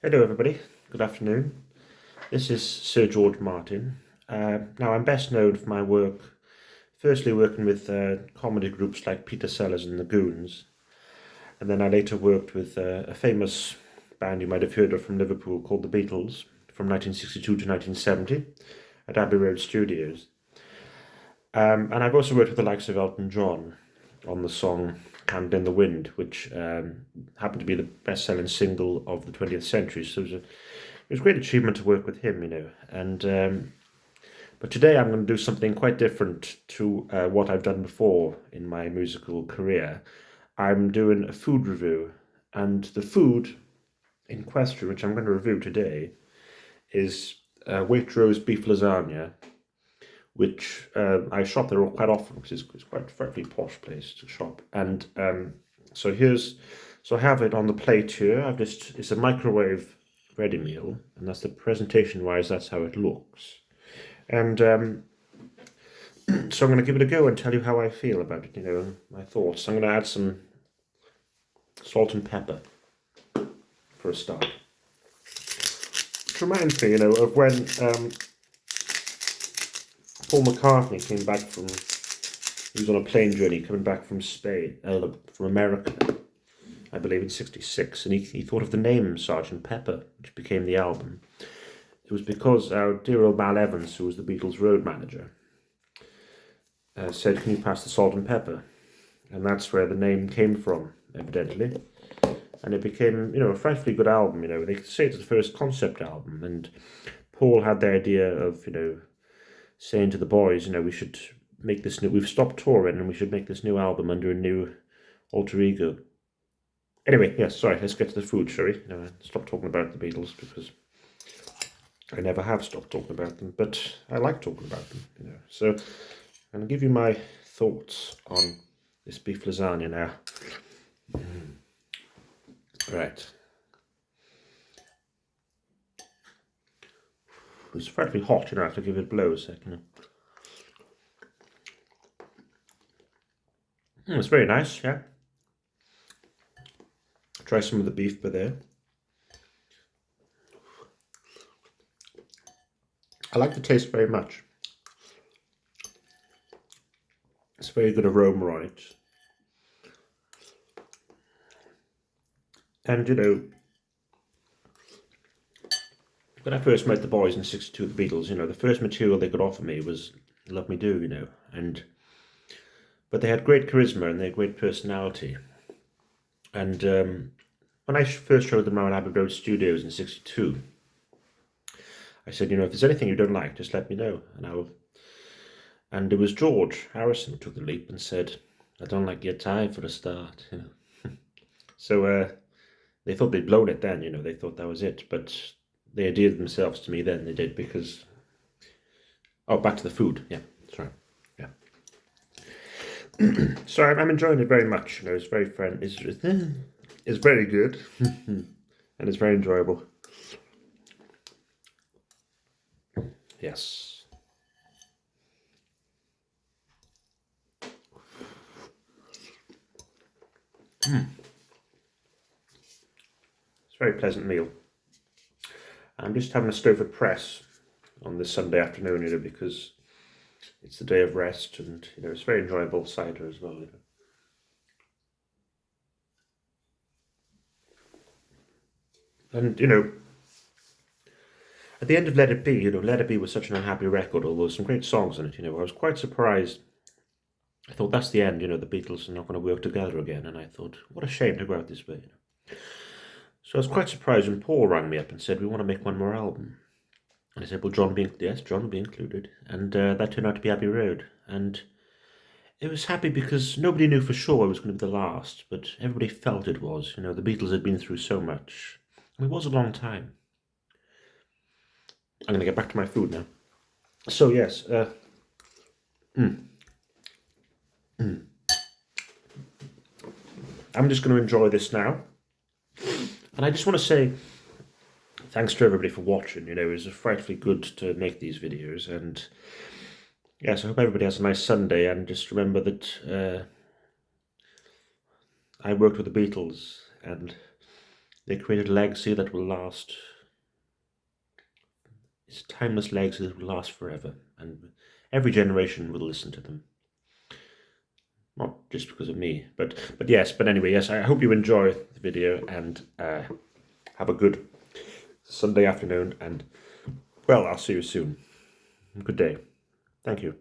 Hello everybody, good afternoon. This is Sir George Martin. Now I'm best known for my work, firstly working with comedy groups like Peter Sellers and the Goons, and then I later worked with a famous band you might have heard of from Liverpool called the Beatles from 1962 to 1970 at Abbey Road Studios. And I've also worked with the likes of Elton John on the song Candle in the Wind, which happened to be the best-selling single of the 20th century. So it was a great achievement to work with him, And but today I'm going to do something quite different to what I've done before in my musical career. I'm doing a food review, and the food in question, which I'm going to review today, is Waitrose Beef Lasagne, which I shop there quite often because it's quite a fairly posh place to shop. And so I have it on the plate here. It's a microwave ready meal, and that's the presentation wise. That's how it looks. And so I'm going to give it a go and tell you how I feel about it. My thoughts. I'm going to add some salt and pepper for a start. It reminds me, of when Paul McCartney came back he was on a plane journey coming back from from America, I believe in '66, and he thought of the name Sergeant Pepper, which became the album. It was because our dear old Mal Evans, who was the Beatles' road manager, said, "Can you pass the salt and pepper?" And that's where the name came from, evidently. And it became, a frightfully good album. They say it's the first concept album, and Paul had the idea of, saying to the boys, we should make this new. We've stopped touring, and we should make this new album under a new alter ego. Anyway, yes, sorry. Let's get to the food, shall we? Stop talking about the Beatles because I never have stopped talking about them, but I like talking about them. So I'm going to give you my thoughts on this beef lasagna now. Right. It's frightfully hot, I have to give it a blow a second. It's very nice, yeah. Try some of the beef by there. I like the taste very much. It's a very good aroma on it. And, when I first met the boys in '62, the Beatles, the first material they could offer me was Love Me Do, but they had great charisma and they had great personality. And when I first showed them around Abbey Road Studios in '62, I said, if there's anything you don't like, just let me know. And it was George Harrison who took the leap and said, "I don't like your tie for a start," So they thought they'd blown it then, they thought that was it. But they endeared themselves to me then, they did, because... Oh, back to the food. Yeah, sorry. Yeah. So I'm enjoying it very much. It's very it's very good. And it's very enjoyable. Yes. It's a very pleasant meal. I'm just having a Stowford Press on this Sunday afternoon, because it's the day of rest, and it's very enjoyable cider as well. And at the end of Let It Be, Let It Be was such an unhappy record, although there's some great songs on it. I was quite surprised. I thought that's the end. The Beatles are not going to work together again, and I thought, what a shame to go out this way. So I was quite surprised when Paul rang me up and said, "We want to make one more album." And I said, "Well, yes, John will be included." And that turned out to be Abbey Road. And it was happy because nobody knew for sure it was going to be the last, but everybody felt it was. The Beatles had been through so much. It was a long time. I'm going to get back to my food now. So, yes. I'm just going to enjoy this now. And I just want to say thanks to everybody for watching. It was frightfully good to make these videos. And yes, I hope everybody has a nice Sunday. And just remember that I worked with the Beatles, and They created a legacy that will last. It's a timeless legacy that will last forever, and every generation will listen to them. Not just because of me, but yes. But anyway, yes. I hope you enjoy the video and have a good Sunday afternoon. And well, I'll see you soon. Good day. Thank you.